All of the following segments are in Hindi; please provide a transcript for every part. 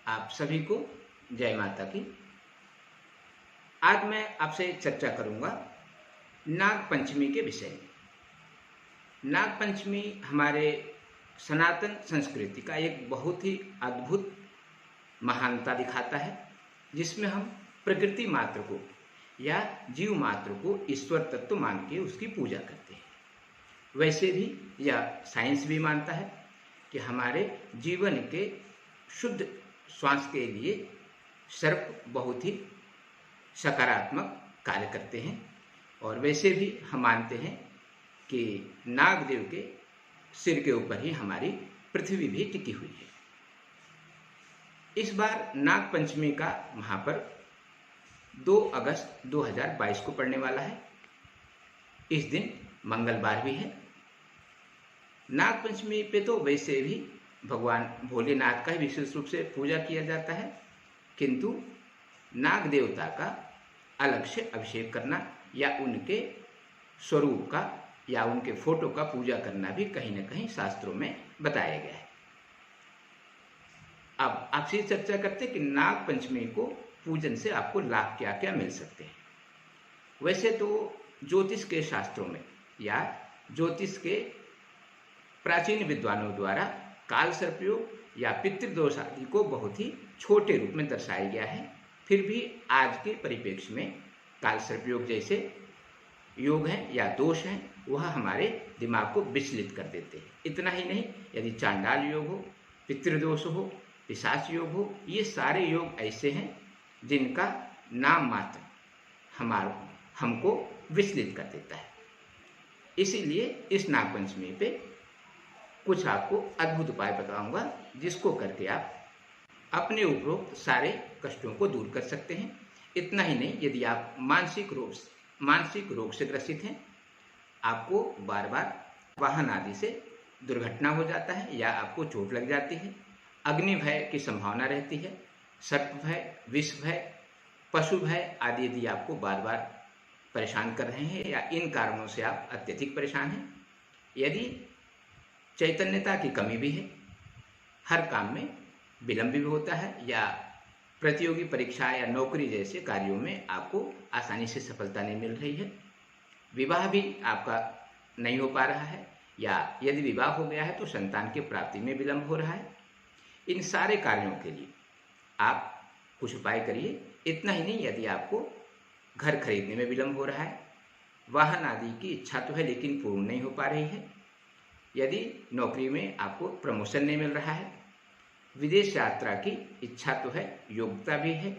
आप सभी को जय माता की। आज मैं आपसे चर्चा करूंगा नाग पंचमी के विषय में। नाग पंचमी हमारे सनातन संस्कृति का एक बहुत ही अद्भुत महानता दिखाता है, जिसमें हम प्रकृति मात्र को या जीव मात्र को ईश्वर तत्व मान के उसकी पूजा करते हैं। वैसे भी यह साइंस भी मानता है कि हमारे जीवन के शुद्ध श्वास के लिए सर्प बहुत ही सकारात्मक कार्य करते हैं। और वैसे भी हम मानते हैं कि नागदेव के सिर के ऊपर ही हमारी पृथ्वी भी टिकी हुई है। इस बार नाग पंचमी का महापर्व 2 अगस्त 2022 को पड़ने वाला है। इस दिन मंगलवार भी है। नाग पंचमी पे तो वैसे भी भगवान भोलेनाथ का ही विशेष रूप से पूजा किया जाता है, किंतु नाग देवता का अलग से अभिषेक करना या उनके स्वरूप का या उनके फोटो का पूजा करना भी कहीं न कहीं शास्त्रों में बताया गया है। अब आपसे चर्चा करते हैं कि नाग पंचमी को पूजन से आपको लाभ क्या क्या मिल सकते हैं। वैसे तो ज्योतिष के शास्त्रों में या ज्योतिष के प्राचीन विद्वानों द्वारा काल सर्पयोग या पितृदोष आदि को बहुत ही छोटे रूप में दर्शाया गया है। फिर भी आज के परिप्रेक्ष्य में काल सर्पयोग जैसे योग हैं या दोष हैं, वह हमारे दिमाग को विचलित कर देते हैं। इतना ही नहीं, यदि चांडाल योग हो, पितृदोष हो, पिशाच योग हो, ये सारे योग ऐसे हैं जिनका नाम मात्र हमको विचलित कर देता है। इसीलिए इस नागपंचमी पे कुछ आपको अद्भुत उपाय बताऊंगा, जिसको करके आप अपने उपरोक्त सारे कष्टों को दूर कर सकते हैं। इतना ही नहीं, यदि आप मानसिक रोग से ग्रसित हैं, आपको बार बार वाहन आदि से दुर्घटना हो जाता है या आपको चोट लग जाती है, अग्नि भय की संभावना रहती है, सर्प भय, विष भय, पशु भय आदि यदि आपको बार बार परेशान कर रहे हैं या इन कारणों से आप अत्यधिक परेशान हैं, यदि चैतन्यता की कमी भी है, हर काम में विलंब भी होता है या प्रतियोगी परीक्षा या नौकरी जैसे कार्यों में आपको आसानी से सफलता नहीं मिल रही है, विवाह भी आपका नहीं हो पा रहा है या यदि विवाह हो गया है तो संतान की प्राप्ति में विलंब हो रहा है, इन सारे कार्यों के लिए आप कुछ उपाय करिए। इतना ही नहीं, यदि आपको घर खरीदने में विलंब हो रहा है, वाहन आदि की इच्छा तो है लेकिन पूर्ण नहीं हो पा रही है, यदि नौकरी में आपको प्रमोशन नहीं मिल रहा है, विदेश यात्रा की इच्छा तो है, योग्यता भी है,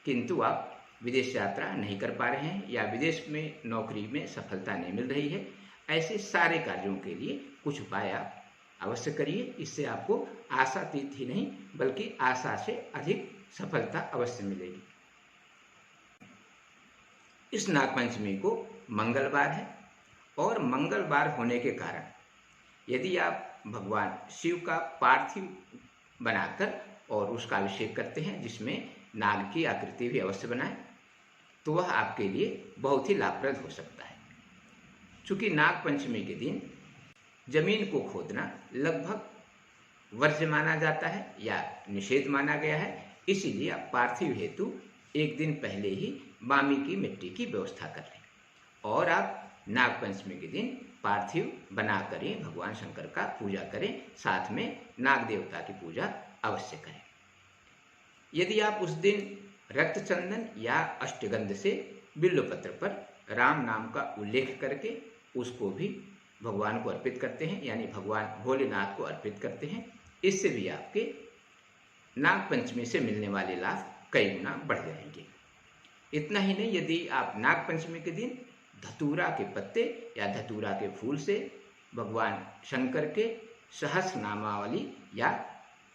किंतु आप विदेश यात्रा नहीं कर पा रहे हैं या विदेश में नौकरी में सफलता नहीं मिल रही है, ऐसे सारे कार्यों के लिए कुछ उपाय आप अवश्य करिए। इससे आपको आशातीत ही नहीं बल्कि आशा से अधिक सफलता अवश्य मिलेगी। इस नागपंचमी को मंगलवार है और मंगलवार होने के कारण यदि आप भगवान शिव का पार्थिव बनाकर और उसका अभिषेक करते हैं, जिसमें नाग की आकृति भी अवश्य बनाएं, तो वह आपके लिए बहुत ही लाभप्रद हो सकता है। चूँकि नाग पंचमी के दिन जमीन को खोदना लगभग वर्ज्य माना जाता है या निषेध माना गया है, इसीलिए आप पार्थिव हेतु एक दिन पहले ही बामी की मिट्टी की व्यवस्था कर लें और आप नाग पंचमी के दिन पार्थिव बना करें, भगवान शंकर का पूजा करें, साथ में नाग देवता की पूजा अवश्य करें। यदि आप उस दिन रक्त चंदन या अष्टगंध से बिल्वपत्र पर राम नाम का उल्लेख करके उसको भी भगवान को अर्पित करते हैं, यानी भगवान भोलेनाथ को अर्पित करते हैं, इससे भी आपके नाग पंचमी से मिलने वाले लाभ कई गुना बढ़ जाएंगे। इतना ही नहीं, यदि आप नाग पंचमी के दिन धतूरा के पत्ते या धतूरा के फूल से भगवान शंकर के सहस्र नामावली या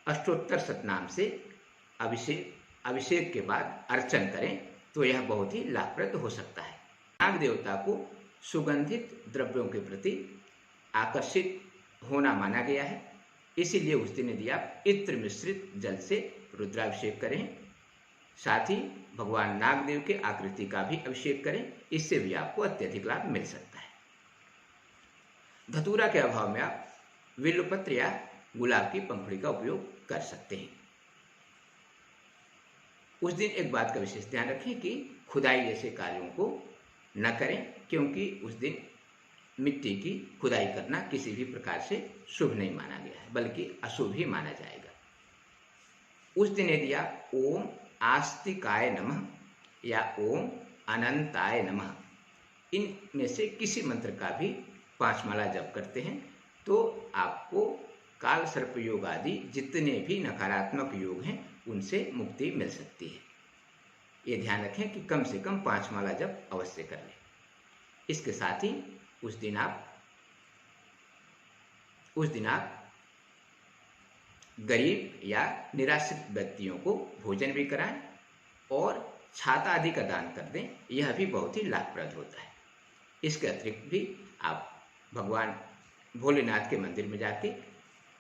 अष्टोत्तर शतनाम से अभिषेक के बाद अर्चन करें तो यह बहुत ही लाभप्रद हो सकता है। नाग देवता को सुगंधित द्रव्यों के प्रति आकर्षित होना माना गया है, इसीलिए उस दिन यदि आप इत्र मिश्रित जल से रुद्राभिषेक करें, साथ ही भगवान नागदेव के आकृति का भी अभिषेक करें, इससे भी आपको अत्यधिक लाभ मिल सकता है। धतूरा के अभाव में आप बिल्वपत्र या गुलाब की पंखुड़ी का उपयोग कर सकते हैं। उस दिन एक बात का विशेष ध्यान रखें कि खुदाई जैसे कार्यों को न करें, क्योंकि उस दिन मिट्टी की खुदाई करना किसी भी प्रकार से शुभ नहीं माना गया है, बल्कि अशुभ ही माना जाएगा। उस दिन यदि आप ओम आस्तिकाय नमः या ओम अनंताय नमः इनमें से किसी मंत्र का भी 5 माला जप करते हैं तो आपको काल सर्प योग आदि जितने भी नकारात्मक योग हैं उनसे मुक्ति मिल सकती है। ये ध्यान रखें कि कम से कम 5 माला जप अवश्य कर लें। इसके साथ ही उस दिन आप गरीब या निराश्रित व्यक्तियों को भोजन भी कराएं और छाता आदि का दान कर दें, यह भी बहुत ही लाभप्रद होता है। इसके अतिरिक्त भी आप भगवान भोलेनाथ के मंदिर में जाके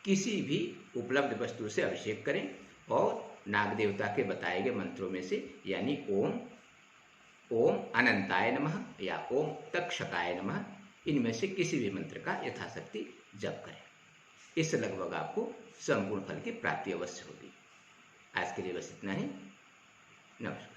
किसी भी उपलब्ध वस्तु से अभिषेक करें और नाग देवता के बताए गए मंत्रों में से यानी ओम अनंताय नमः या ओम तक्षकाय नमः इनमें से किसी भी मंत्र का यथाशक्ति जप करें। इससे लगभग आपको संपूर्ण फल की प्राप्ति अवश्य होगी। आज के लिए बस इतना ही। नमस्कार।